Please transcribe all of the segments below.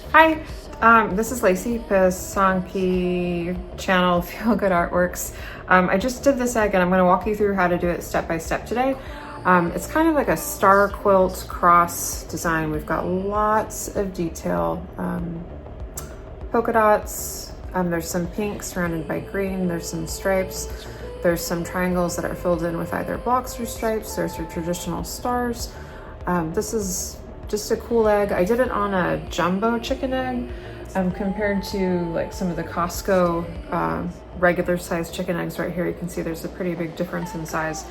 Hi, this is Lacy, Pysanky channel Feel Good Artworks. I just did this egg and I'm going to walk you through how to do it step by step today. It's kind of like a star quilt cross design. We've got lots of detail, polka dots, there's some pink surrounded by green, there's some stripes, there's some triangles that are filled in with either blocks or stripes, there's your traditional stars. This is just a cool egg. I did it on a jumbo chicken egg compared to like some of the Costco regular sized chicken eggs right here. You can see there's a pretty big difference in size.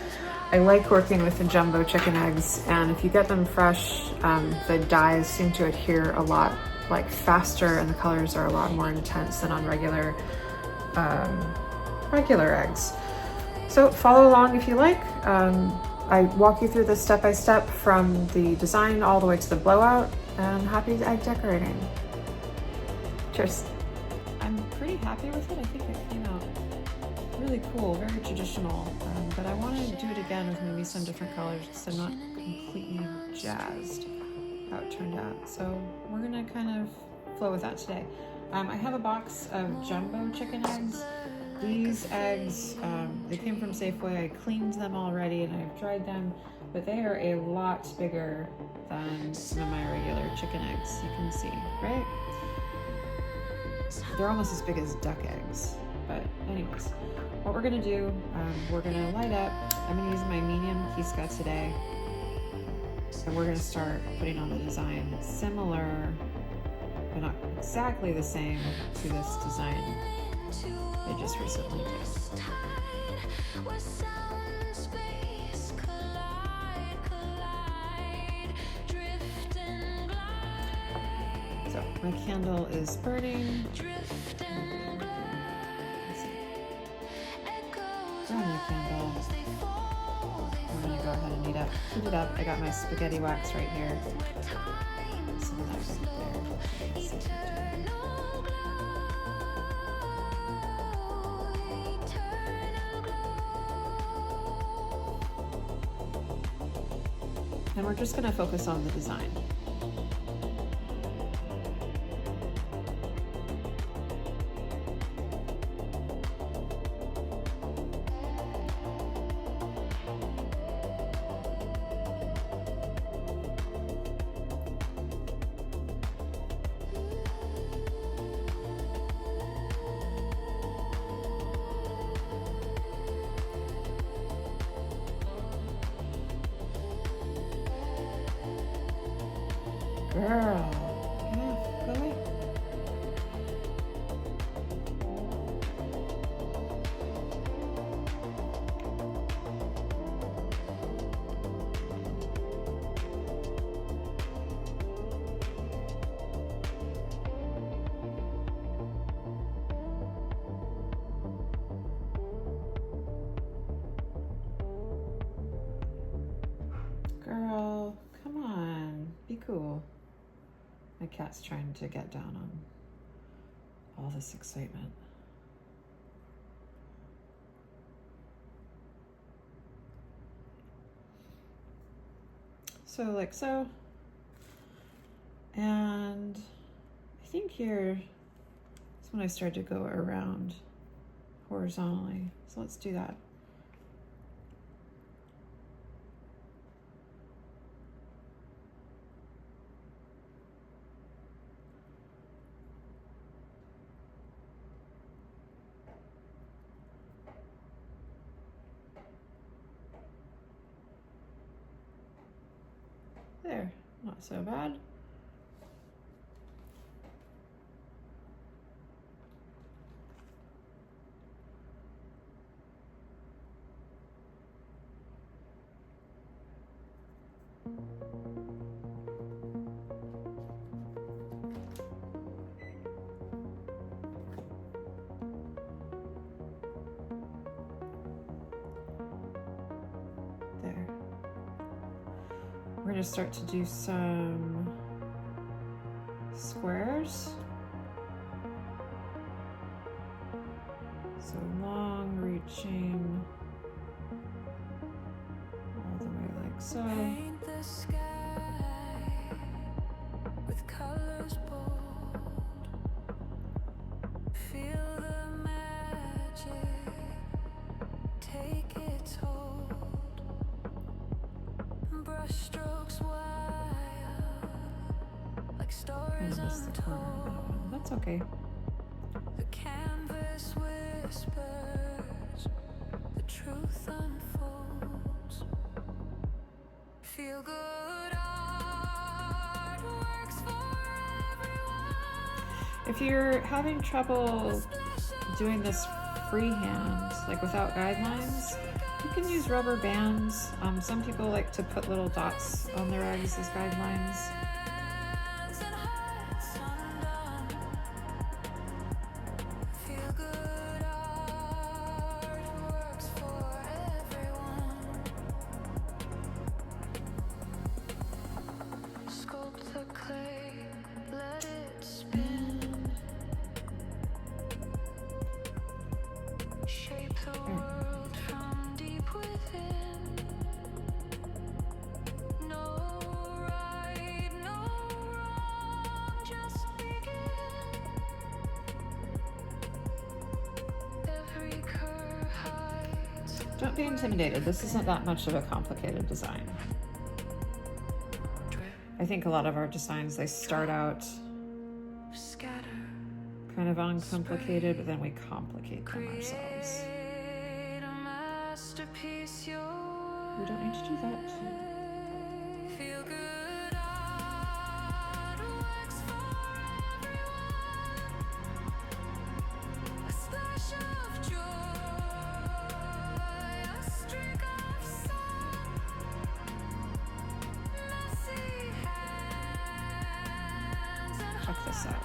I like working with the jumbo chicken eggs, and if you get them fresh, the dyes seem to adhere a lot like faster and the colors are a lot more intense than on regular eggs. So follow along if you like. I walk you through this step by step from the design all the way to the blowout, and happy egg decorating. Cheers. I'm pretty happy with it. I think it came out really cool, very traditional, but I want to do it again with maybe some different colors because I'm not completely jazzed how it turned out. So we're gonna kind of flow with that today. I have a box of jumbo chicken eggs. These eggs, they came from Safeway. I cleaned them already and I've dried them, but they are a lot bigger than some of my regular chicken eggs, you can see, right? They're almost as big as duck eggs. But anyways, what we're gonna do, we're gonna light up. I'm gonna use my medium Kiska today. And we're gonna start putting on the design similar, but not exactly the same to this design I just recently did. So my candle is burning. Burn the candle. I'm gonna go ahead and heat it up. I got my spaghetti wax right here. Some of that right there. And we're just going to focus on the design. Girl, go away. Girl, come on, be cool. My cat's trying to get down on all this excitement. So like so. And I think here is when I start to go around horizontally. So let's do that. There, not so bad. There. We're going to start to do some squares. So long reaching all the way like so. Paint the sky with colors bold. I missed the corner of that one. That's okay. The canvas whispers, the truth unfolds. Feel good art works for everyone. If you're having trouble doing this freehand, like without guidelines, you can use rubber bands. Some people like to put little dots on their eggs as guidelines. Don't be intimidated. This isn't that much of a complicated design. I think a lot of our designs, they start out kind of uncomplicated, but then we complicate them ourselves. We don't need to do that. Check this out.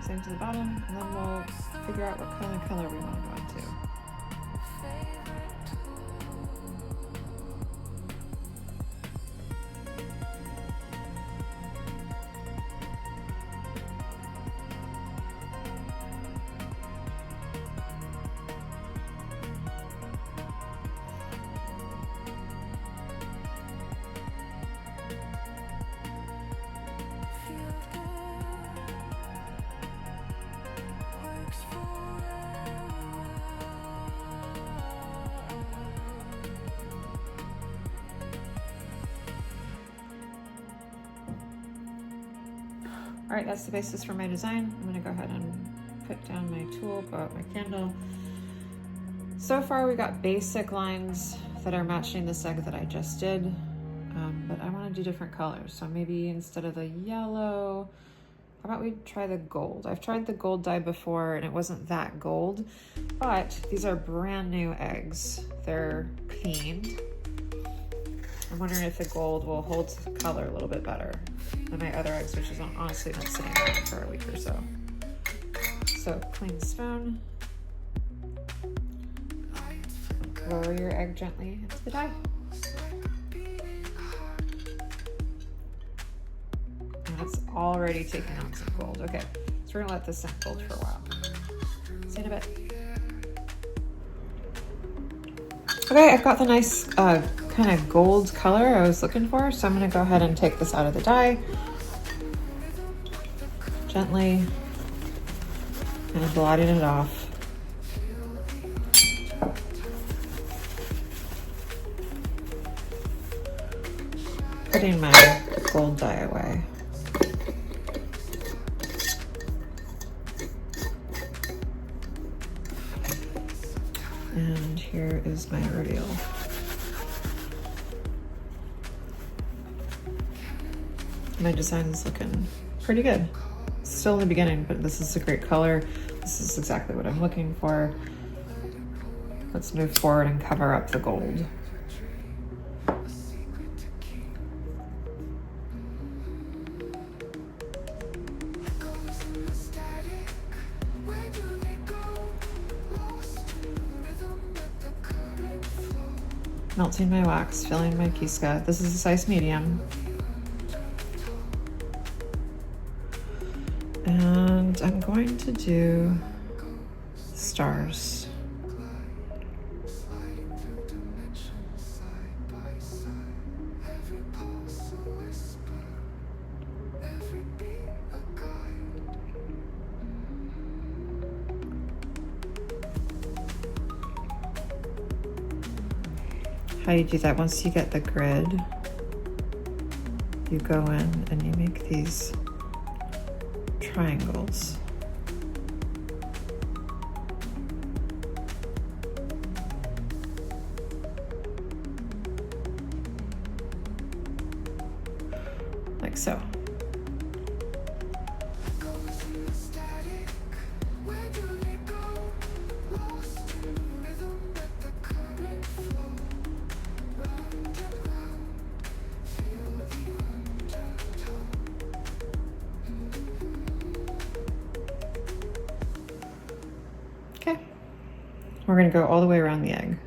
Same to the bottom, and then we'll figure out what kind of color we want to go into. All right, that's the basis for my design. I'm gonna go ahead and put down my tool, go out my candle. So far we got basic lines that are matching this egg that I just did, but I wanna do different colors. So maybe instead of the yellow, how about we try the gold? I've tried the gold dye before and it wasn't that gold, but these are brand new eggs. They're cleaned. I'm wondering if the gold will hold color a little bit better than my other eggs, which is honestly been sitting around for a week or so. So clean spoon. Lower your egg gently into the dye. And it's already taken on some gold. Okay, so we're gonna let this sit gold for a while. See you in a bit. Okay, I've got the nice kind of gold color I was looking for, so I'm gonna go ahead and take this out of the dye. Gently, and blotting it off. Putting my gold dye away. And here is my reveal. My design is looking pretty good. Still in the beginning, but this is a great color. This is exactly what I'm looking for. Let's move forward and cover up the gold. melting my wax, filling my Kiska. This is a size medium. And I'm going to do stars. How you do that, once you get the grid, you go in and you make these triangles. Like so. Okay, we're going to go all the way around the egg.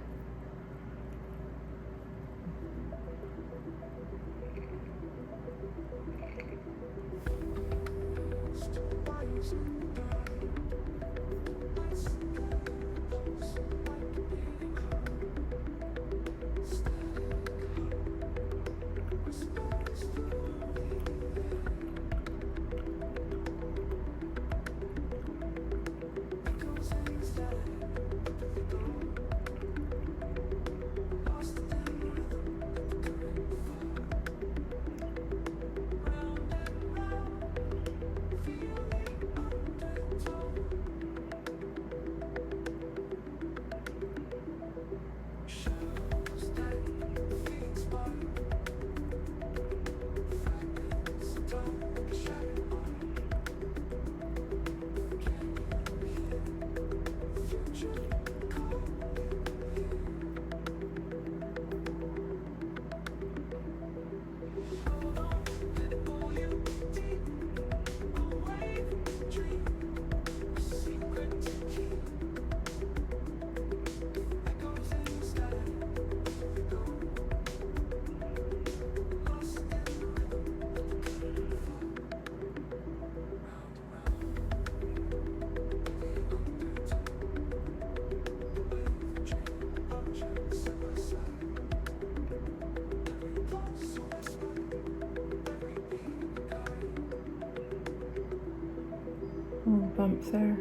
Little bump there.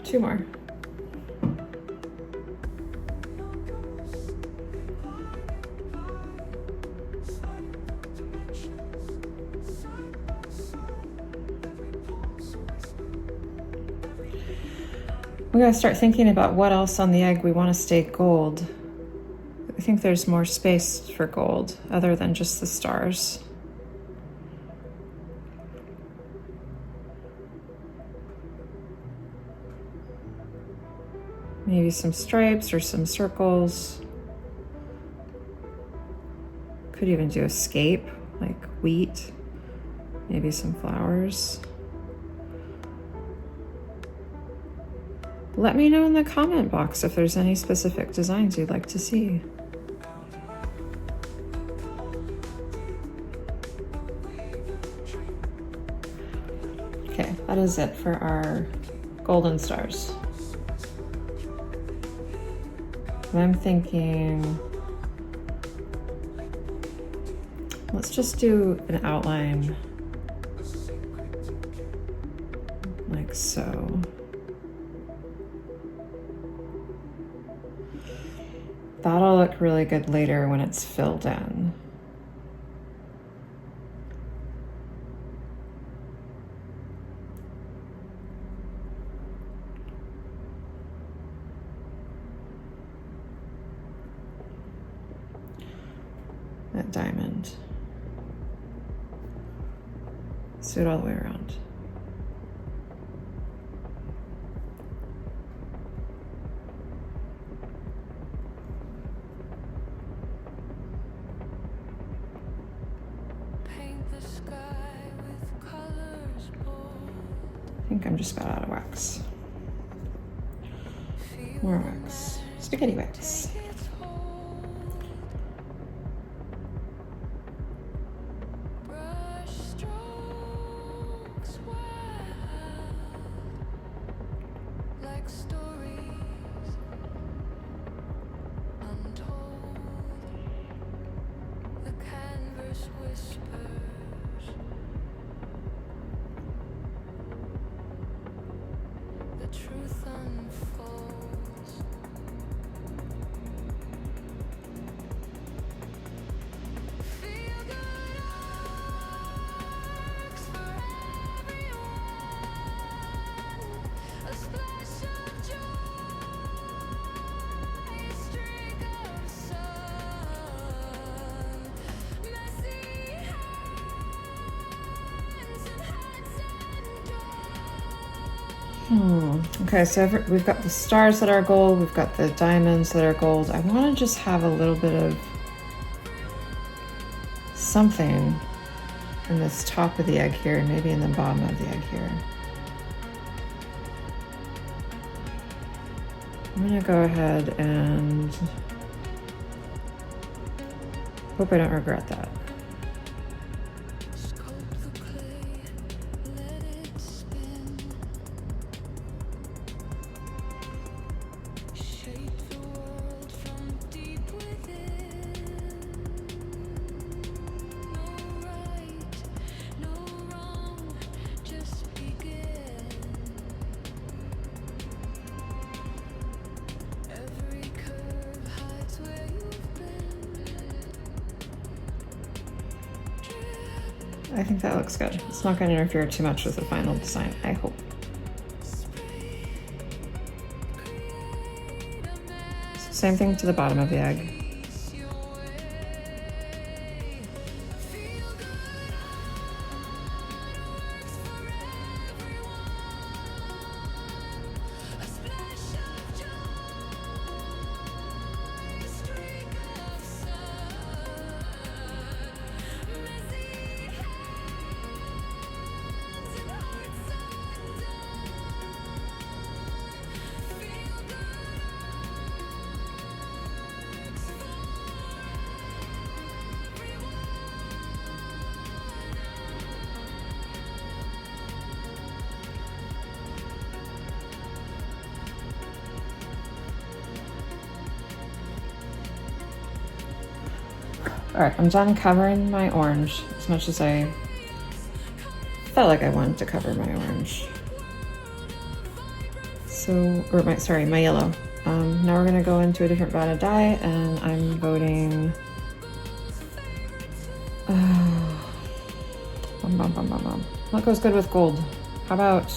Two more. We gotta start thinking about what else on the egg we want to stay gold. I think there's more space for gold other than just the stars. Maybe some stripes or some circles. Could even do a scape, like wheat. Maybe some flowers. Let me know in the comment box if there's any specific designs you'd like to see. Okay, that is it for our golden stars. And I'm thinking, let's just do an outline like so. That'll look really good later when it's filled in. That diamond. Let's do it all the way around. think I'm just about out of wax. More wax. Spaghetti wax. Truth unfolds. Feel good arcs for everyone. A splash of joy, a streak of sun. Messy hands and hearts and Okay, so we've got the stars that are gold, we've got the diamonds that are gold. I want to just have a little bit of something in this top of the egg here, and maybe in the bottom of the egg here. I'm gonna go ahead and hope I don't regret that. I think that looks good. It's not going to interfere too much with the final design, I hope. So same thing to the bottom of the egg. All right, I'm done covering my orange as much as I felt like I wanted to cover my orange. So, or my yellow. Now we're gonna go into a different vat of dye, and I'm voting. What goes good with gold? How about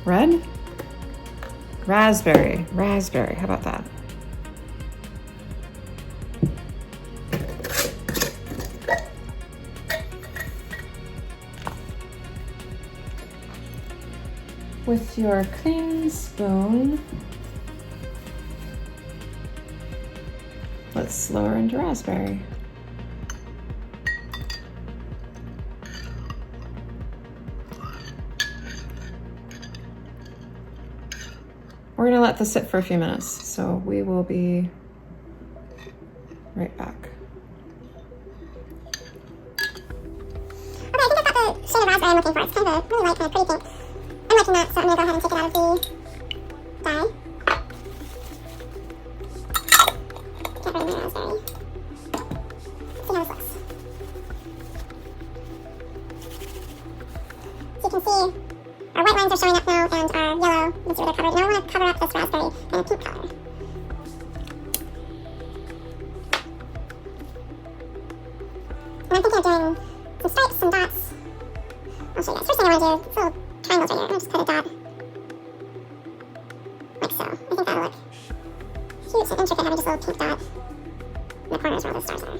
red? Raspberry. Raspberry. How about that? With your clean spoon, let's lower into raspberry. We're gonna let this sit for a few minutes, so we will be right back. Okay, I think I've got the shade of raspberry I'm looking for. It's kind of a really light, kind of pretty pink. I'm liking that, so I'm gonna go ahead and take it out of the dye. Get rid of my raspberry. See how this looks. So you can see our white lines are showing up now, and our yellow is really covered. Now I want to cover up this raspberry kind of pink color. And I'm thinking of doing some stripes, some dots. I'll show you guys. First thing I want to do is little triangles right here. I'm going to just put a dot like so. I think that'll look cute and intricate, having just a little pink dot in the corners where all the stars are.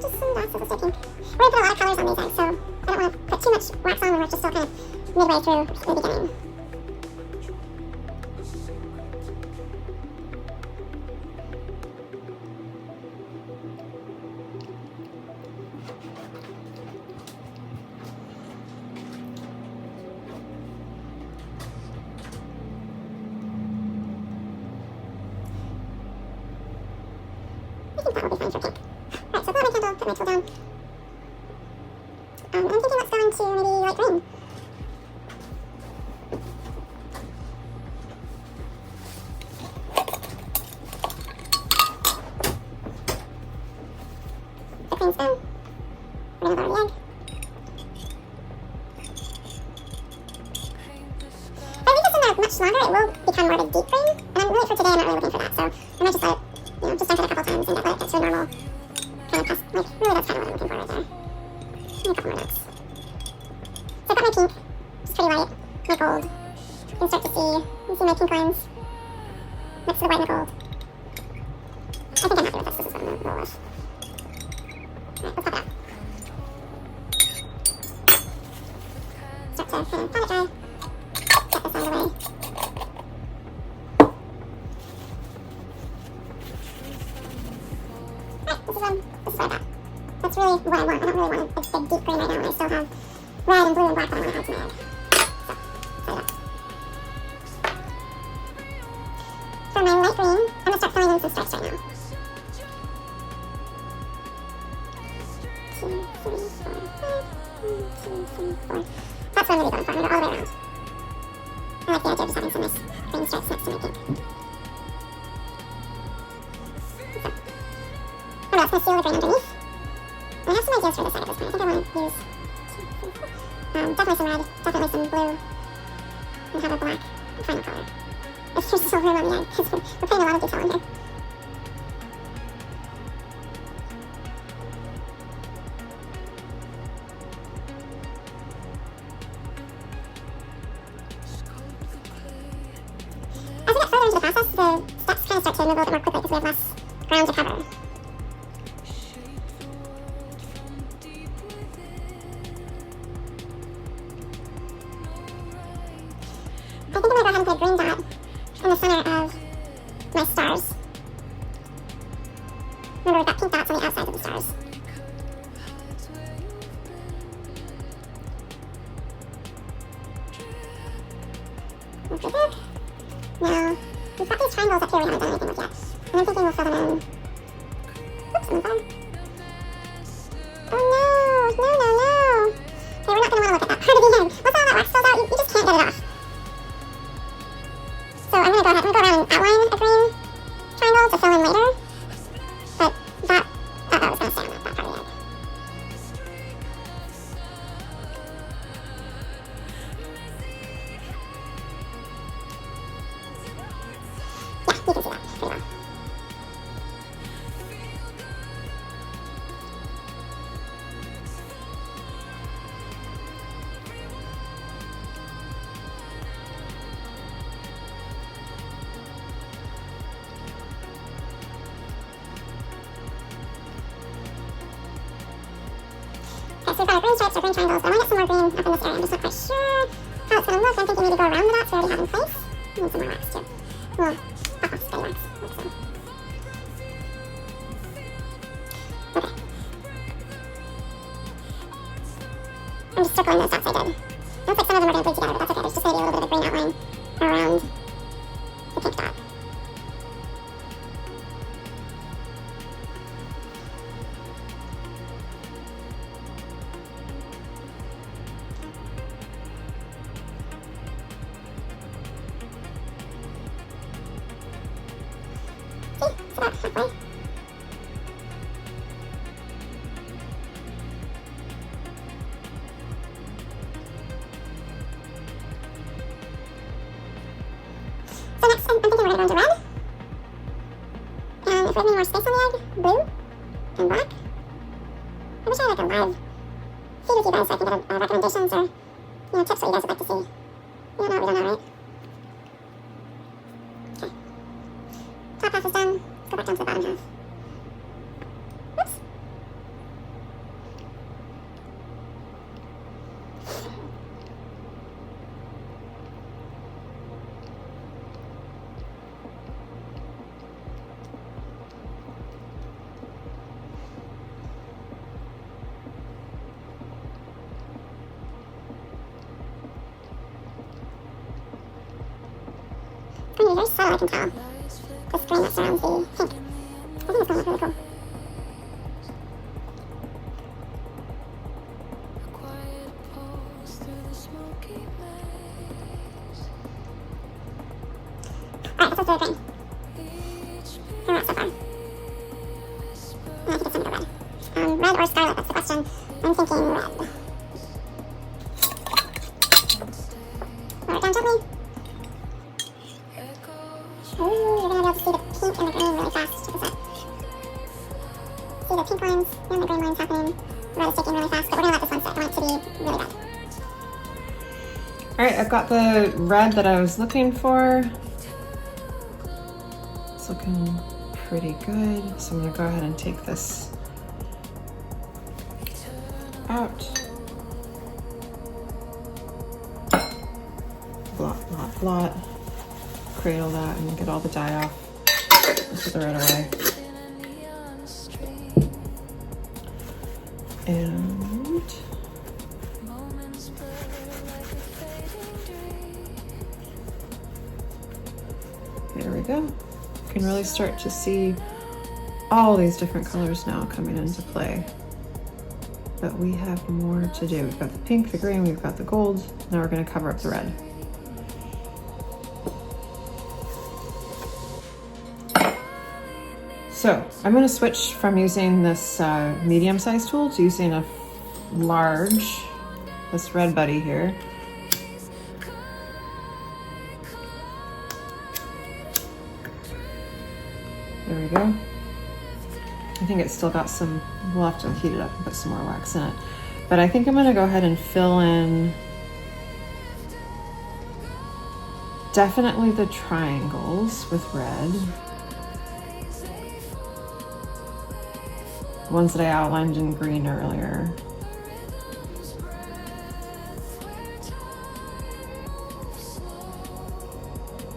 Just some dots of the pink. We're going to put a lot of colors on these eggs, so I don't want to put too much wax on when we're just still kind of midway through the beginning. I think that will be fine for pink. Alright, so pull out my candle, put my tool down. I'm thinking let's go into maybe light green. The green's done. We're gonna lower the egg. If I leave this in there much longer, it will become more of a deep green. And I'm really, for today, I'm not really looking for that, so I might just let it, just dunk it a couple times and let it get to a normal kind of past, like, really that's kind of what I'm looking for right there. And a couple more notes. So I've got my pink, just pretty light, my gold. You can start to see, you see my pink lines next to the white and the gold. I think I'm happy with this, this is what I'm going to roll with. Alright, let's pop it out. Start to kind of pat it dry, get this out of the way. Alright, this is what I got. That's really what I want. I don't really want a big deep green right now, and I still have red and blue and black that I want to add to my egg. So, set it up. For my light green, I'm going to start filling in some stripes right now. 2, 3, 4, 5. 1, 2, 3, 4. That's what I'm really going for. I'm going to go all the way around. I like the idea of just having some nice green stripes next to my pink. I'm also going to seal the green underneath. I have some ideas for this side at this point. I think I want to use definitely some red, definitely some blue, and have a black final color. It's just so room on the egg, because we're putting a lot of detail in here. As we get further into the process, the steps kind of start to move a little bit more quickly because we have less ground to cover. I think I'm going to go ahead and put a green dot in the center of my stars. Remember, we've got pink dots on the outside of the stars. Okay, there. Now, we've got these triangles up here we haven't done anything with yet. And I'm thinking we'll fill them in. Oops, I'm on fire. Oh no! No, no, no! Okay, we're not going to want to look at that part of the egg. Once all that wax fills out, you just can't get it off. So I'm going to go ahead and go around and outline a green triangle to fill in later. But so we've got our green stripes or green triangles, but I want to get some more green up in this area. I'm just not quite sure how it's going to look. I'm thinking maybe go around the dots we already have in place. I need some more wax too. Well, steady wax, like so. Okay. I'm just circling those dots I did. Looks like some of them are going to bleed together, but that's okay. There's just going to be a little bit of green outline around the pink dot. See, it's about halfway. So next, I'm thinking we're going to go into red. And if we have any more space on the egg, blue and black. I wish I had like a live feed with you guys so I can get recommendations or tips what you guys would like to see. We don't know, right? Okay. Top half is done. Let's go back down to the bottom half. Whoops. It's going to be very subtle, I can tell. This green that surrounds the pink. I think it's going to look really cool. A quiet pulse through the smoky maze. Alright, this is the green. Each Here we're at so far. whisper And I think it's going to go red. Red or scarlet, that's the question. I'm thinking red. Lower it down gently. echoes. Ooh, you're going to be able to see the pink and the green really fast. Check this out. See the pink lines and the green lines happening. The red is taking really fast, but we're going to let this one sit. I want it to be really red. All right, I've got the red that I was looking for. It's looking pretty good. So I'm gonna go ahead and take this out. Blot, blot, blot. Cradle that and get all the dye off. This is the red away. In a neon street, And moments blur like a fading dream. there we go. You can really start to see all these different colors now coming into play. But we have more to do. We've got the pink, the green, we've got the gold. Now we're going to cover up the red. So I'm going to switch from using this medium-sized tool to using a large, this red buddy here. There we go. I think it's still got some, we'll have to heat it up and put some more wax in it. But I think I'm going to go ahead and fill in definitely the triangles with red. The ones that I outlined in green earlier.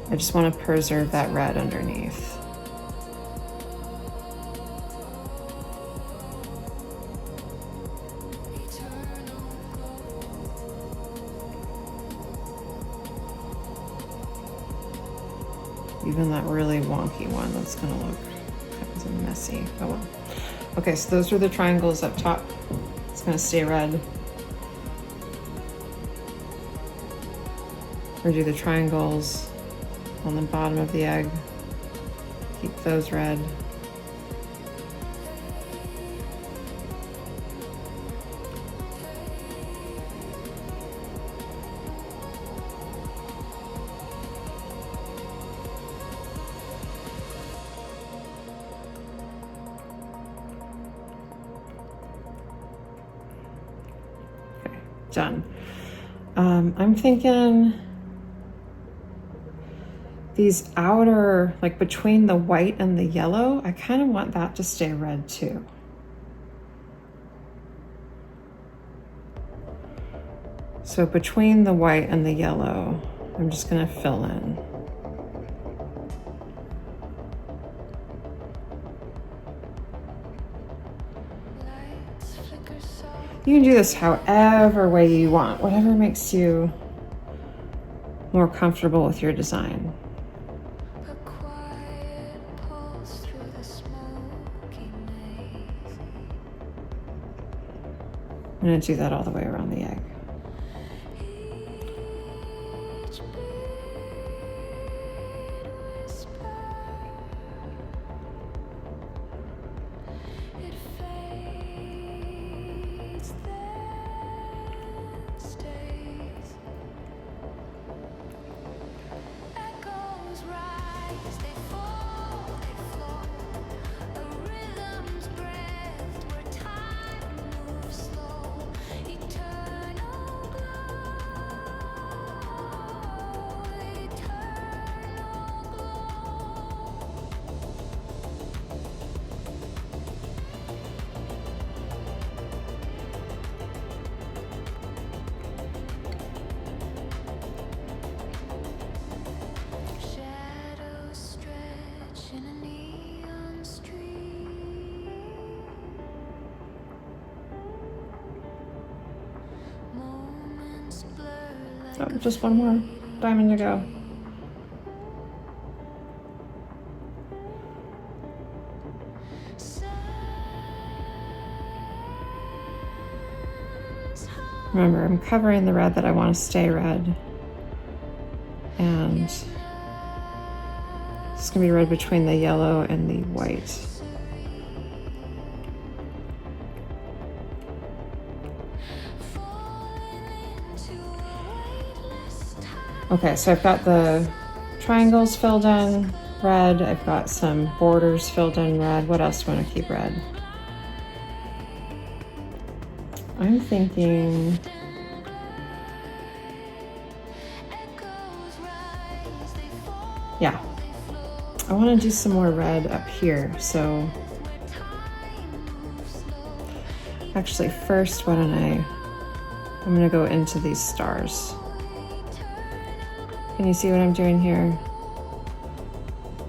I just want to preserve that red underneath. Even that really wonky one, that's gonna look kind of messy. Oh well. Okay, so those are the triangles up top. It's gonna stay red. Or do the triangles on the bottom of the egg. Keep those red. Done. I'm thinking these outer, like between the white and the yellow, I kind of want that to stay red too. So between the white and the yellow, I'm just gonna fill in. You can do this however way you want, whatever makes you more comfortable with your design. A quiet pulse through the smoky maze. I'm gonna do that all the way around the egg. Each beat whisper. It fades, then stays. Echoes rise, they fall, they flow. A rhythm's breath where time moves slow. Eternal glow, eternal shadows stretch in a neon street. Moments blur like Oh, just one more diamond to go. Remember, I'm covering the red that I want to stay red. And it's gonna be red between the yellow and the white. Okay, so I've got the triangles filled in red. I've got some borders filled in red. What else do I want to keep red? I'm thinking, yeah, I want to do some more red up here. So actually first, why don't I'm going to go into these stars. Can you see what I'm doing here?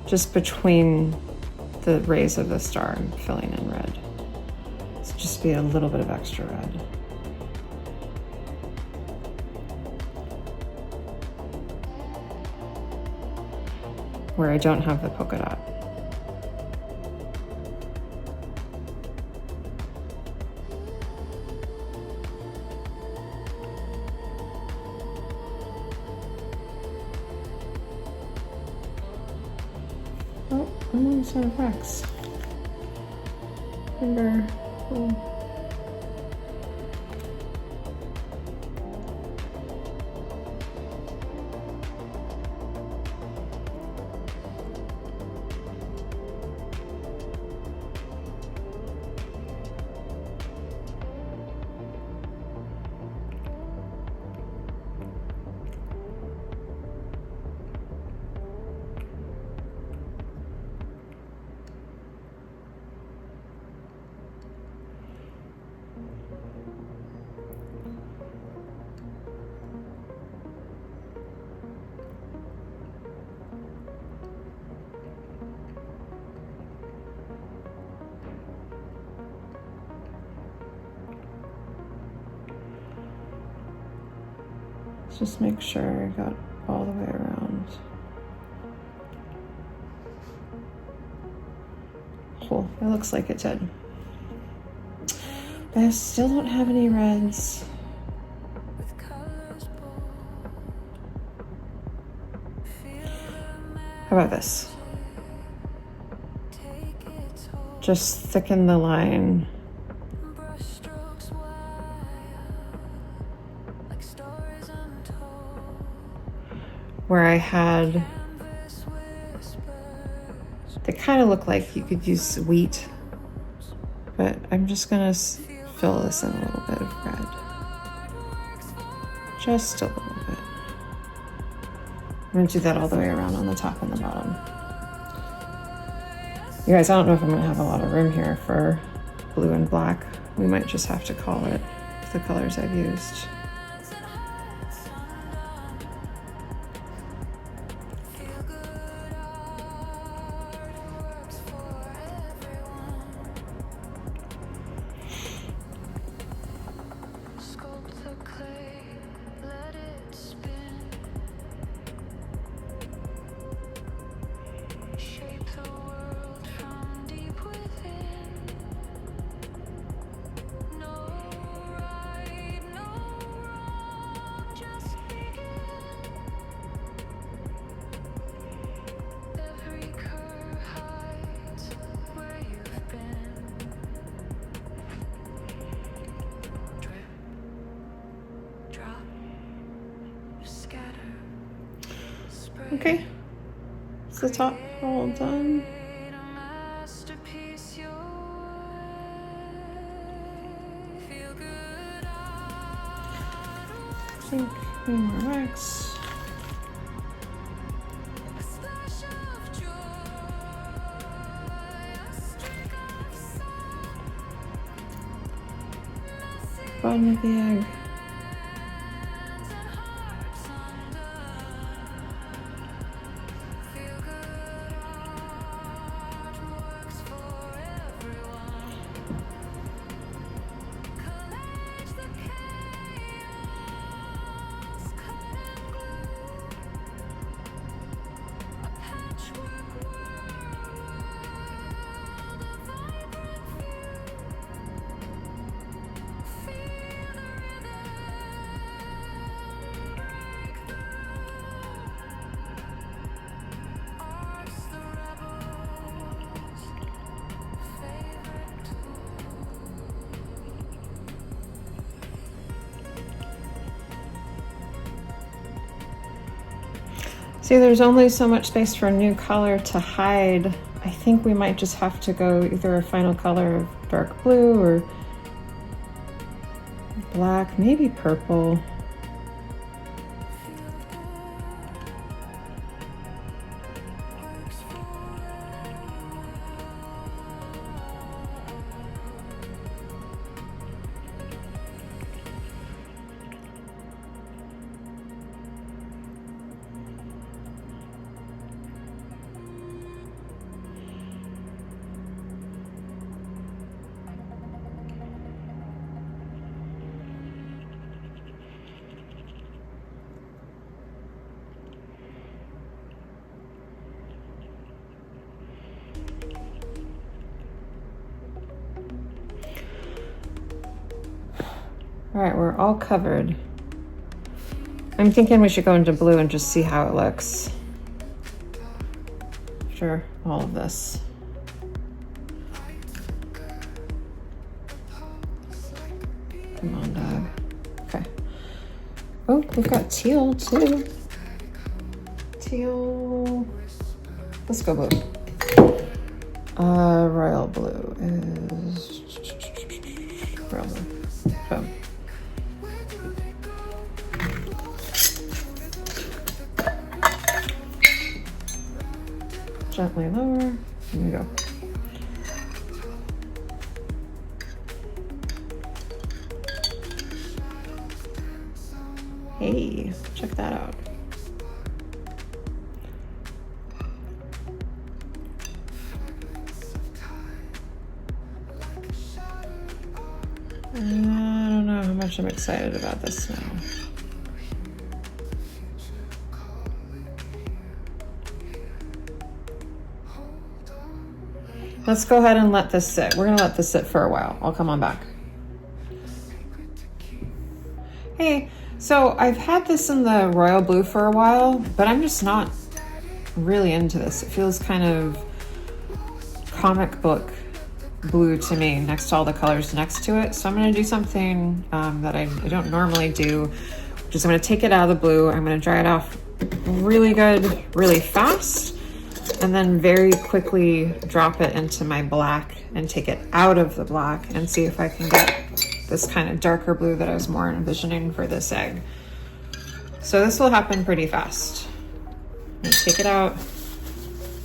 Just between the rays of the star, I'm filling in red. So just be a little bit of extra red. Where I don't have the polka dot. Oh, I'm almost out of wax. Finger. Cool. Let's just make sure I got all the way around. Cool, it looks like it did. But I still don't have any reds. with colors bold. Feel How about this? take its hold. Just thicken the line Brushstrokes wild, like stories untold. where I had, Canvas whispers, they kind of look like you could use wheat, but I'm just gonna fill this in a little bit of red. Just a little bit. I'm gonna do that all the way around on the top and the bottom. You guys, I don't know if I'm gonna have a lot of room here for blue and black. We might just have to call it the colors I've used. Okay, is the top all done? I think we need more wax. Bottom of the egg. See, there's only so much space for a new color to hide. I think we might just have to go either a final color of dark blue or black, maybe purple. All right, we're all covered. I'm thinking we should go into blue and just see how it looks. After all of this. Come on, dog. Okay. Oh, we've got teal too. Teal. Let's go blue. Royal blue is royal blue. Boom. Gently lower. Here we go. Hey, check that out. I don't know how much I'm excited about this now. Let's go ahead and let this sit. We're gonna let this sit for a while. I'll come on back. Hey, so I've had this in the royal blue for a while, but I'm just not really into this. It feels kind of comic book blue to me next to all the colors next to it. So I'm gonna do something that I don't normally do, which is I'm gonna take it out of the blue. I'm gonna dry it off really good, really fast, and then very quickly drop it into my black and take it out of the black and see if I can get this kind of darker blue that I was more envisioning for this egg. So this will happen pretty fast. I'm gonna take it out,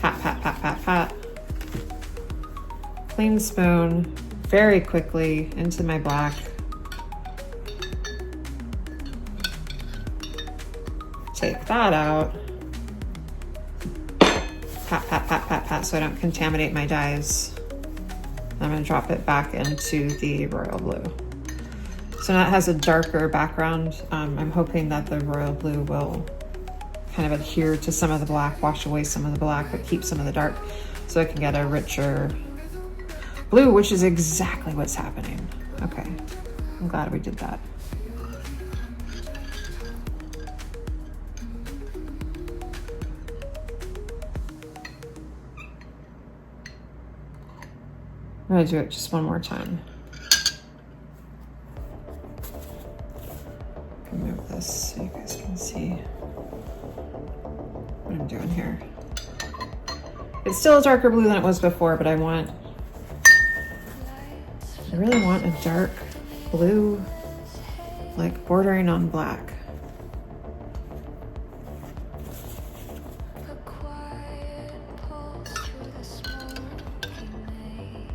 pat, pat, pat, pat, pat. Clean spoon, very quickly into my black. Take that out. Pat, pat, pat, pat, pat, so I don't contaminate my dyes. I'm gonna drop it back into the royal blue. So now it has a darker background. I'm hoping that the royal blue will kind of adhere to some of the black, wash away some of the black, but keep some of the dark, so I can get a richer blue, which is exactly what's happening. Okay, I'm glad we did that. I'm gonna do it just one more time. Move this so you guys can see. what I'm doing here. It's still a darker blue than it was before, but I really want a dark blue, like bordering on black. A quiet pulse through the smoky maze.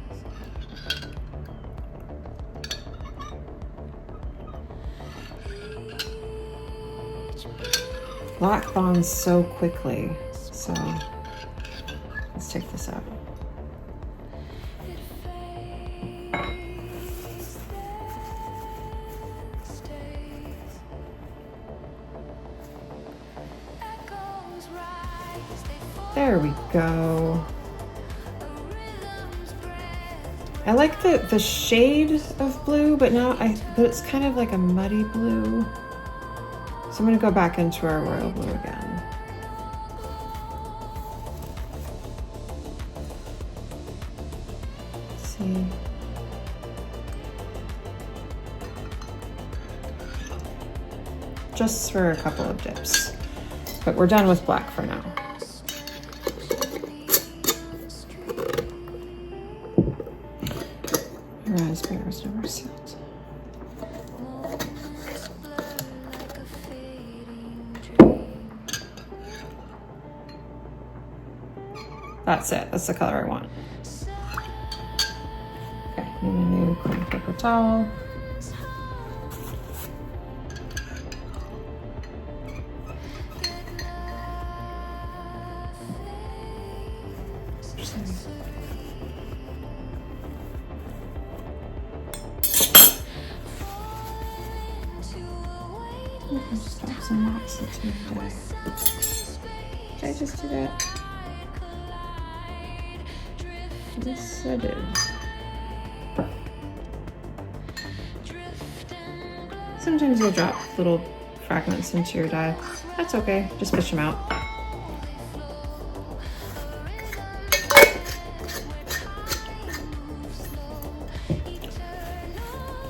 Black bonds so quickly, so let's take this out. It fades, then stays. Echoes rise, they fall. There we go. The rhythms breath. I like the shade of blue, but but it's kind of like a muddy blue. So I'm gonna go back into our royal blue again. Let's see. Just for a couple of dips. But we're done with black for now. Raspberries never sealed. Like a fading dream. That's it. That's the color I want. Okay, need a new clean paper towel. Stop some wax that's moved away. Did I just do that? Yes, I did. Sometimes you'll drop little fragments into your dye. That's okay, just fish them out.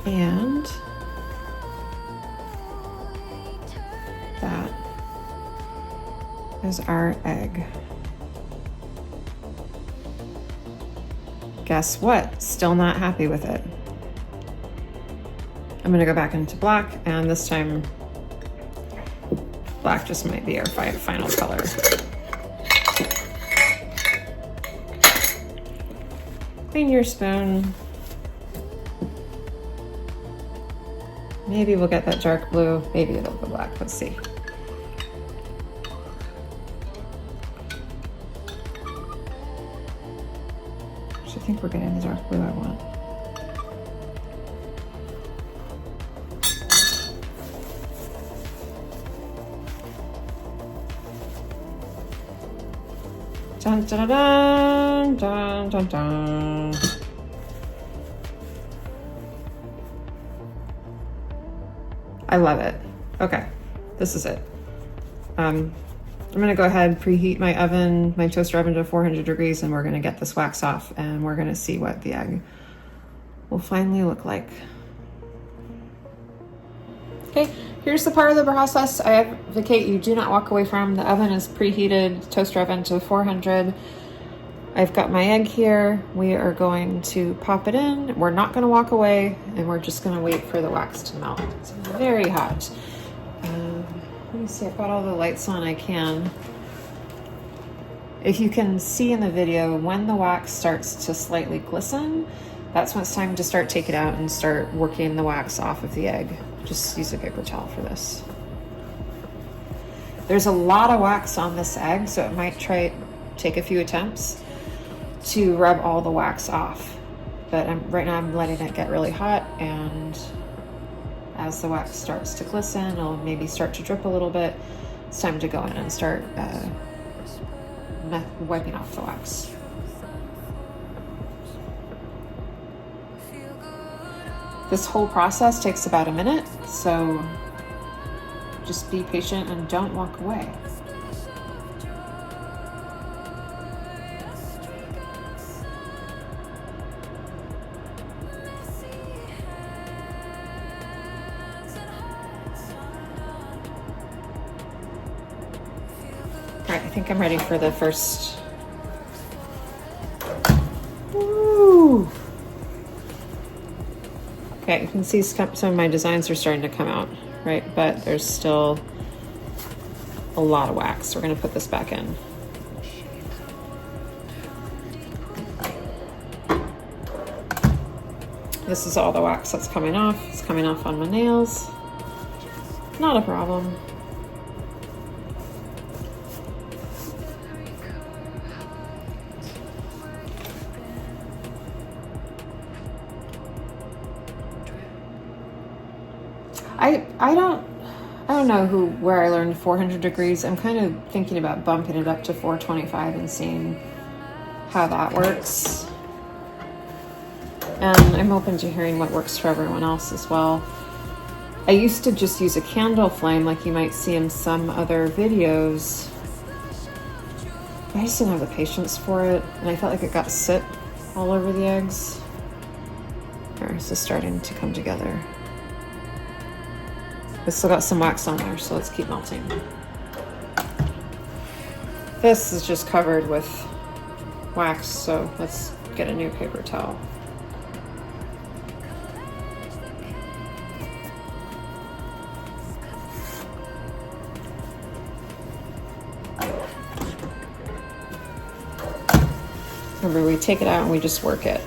And that is our egg. Guess what? Still not happy with it. I'm gonna go back into black, and this time black just might be our final color. Clean your spoon. Maybe we'll get that dark blue. Maybe it'll go black. Let's see. I think we're getting the dark blue I want. Dun dun dun dun dun dun. I love it. Okay, this is it. I'm gonna go ahead, preheat my oven, my toaster oven to 400 degrees, and we're gonna get this wax off, and we're gonna see what the egg will finally look like. Okay, here's the part of the process I advocate you do not walk away from. The oven is preheated, toaster oven to 400. I've got my egg here. We are going to pop it in. We're not gonna walk away, and we're just gonna wait for the wax to melt. It's very hot. Let me see, I've got all the lights on I can. If you can see in the video, when the wax starts to slightly glisten, that's when it's time to start take it out and start working the wax off of the egg. Just use a paper towel for this. There's a lot of wax on this egg, so it might take a few attempts to rub all the wax off. But right now I'm letting it get really hot, and as the wax starts to glisten, it'll maybe start to drip a little bit. It's time to go in and start wiping off the wax. This whole process takes about a minute, so just be patient and don't walk away. All right, I think I'm ready for the first. Woo! Okay, you can see some of my designs are starting to come out, right? But there's still a lot of wax. So we're gonna put this back in. This is all the wax that's coming off. It's coming off on my nails. Not a problem. I don't know where I learned 400 degrees. I'm kind of thinking about bumping it up to 425 and seeing how that works. And I'm open to hearing what works for everyone else as well. I used to just use a candle flame like you might see in some other videos. I just didn't have the patience for it, and I felt like it got soot all over the eggs. There, it's just starting to come together. It's still got some wax on there, so let's keep melting. This is just covered with wax, so let's get a new paper towel. Remember, we take it out and we just work it.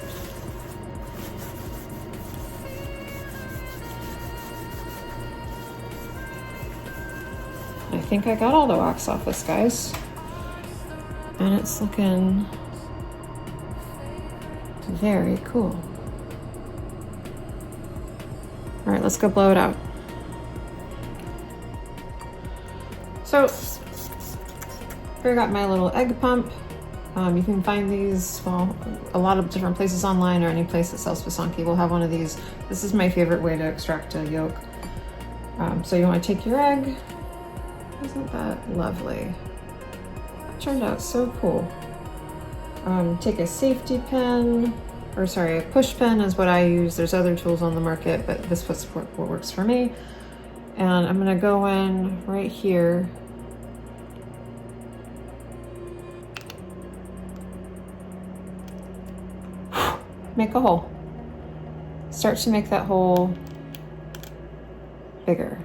I think I got all the wax off this, guys. And it's looking very cool. All right, let's go blow it out. So, here I got my little egg pump. You can find these, well, a lot of different places online, or any place that sells Pysanky will have one of these. This is my favorite way to extract a yolk. So you want to take your egg. Isn't that lovely? It turned out so cool. Take a safety pin, or sorry, a push pin is what I use. There's other tools on the market, but this was what works for me. And I'm gonna go in right here. Make a hole. Start to make that hole bigger.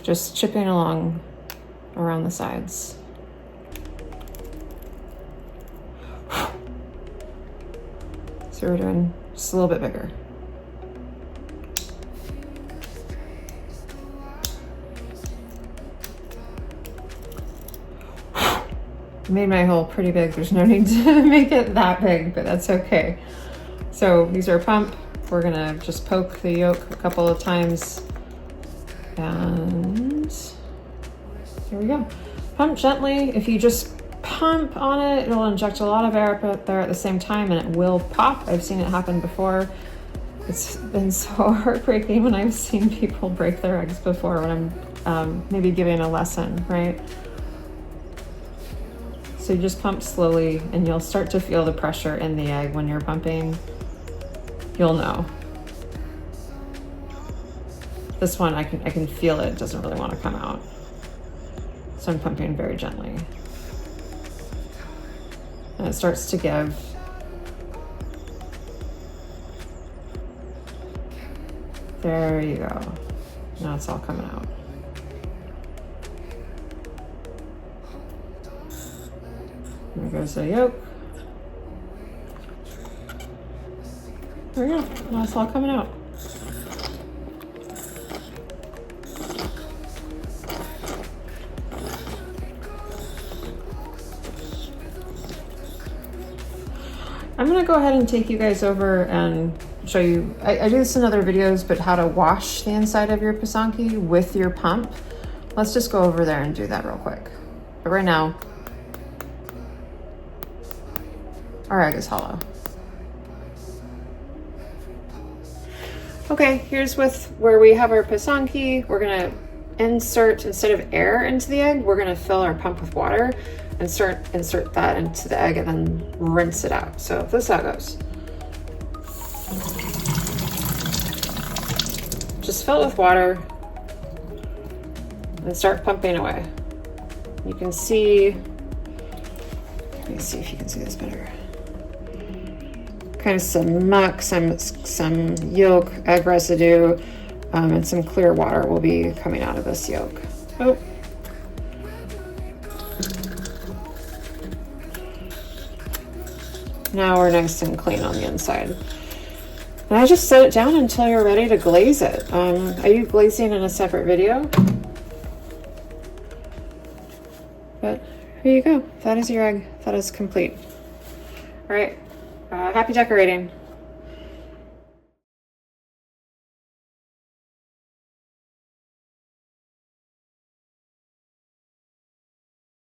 Just chipping along around the sides. So we're doing just a little bit bigger. I made my hole pretty big. There's no need to make it that big, but that's okay. So these are pump. We're gonna just poke the yolk a couple of times. And here we go. Pump gently. If you just pump on it, it'll inject a lot of air up there at the same time, and it will pop. I've seen it happen before. It's been so heartbreaking when I've seen people break their eggs before when I'm maybe giving a lesson, right? So you just pump slowly, and you'll start to feel the pressure in the egg when you're pumping. You'll know. This one, I can feel it doesn't really want to come out. So I'm pumping very gently. And it starts to give. There you go. Now it's all coming out. There goes the yolk. There we go. Now it's all coming out. I'm gonna go ahead and take you guys over and show you, I do this in other videos, but how to wash the inside of your Pysanky with your pump. Let's just go over there and do that real quick. But right now, our egg is hollow. Okay, here's where we have our Pysanky. We're gonna insert, instead of air into the egg, we're gonna fill our pump with water and insert that into the egg and then rinse it out. So this is how it goes. Just fill it with water and start pumping away. You can see, let me see if you can see this better. Kind of some muck, some yolk, egg residue, and some clear water will be coming out of this yolk. Oh. Now we're nice and clean on the inside. And I just set it down until you're ready to glaze it. Are you glazing in a separate video? But here you go. That is your egg. That is complete. All right. Happy decorating.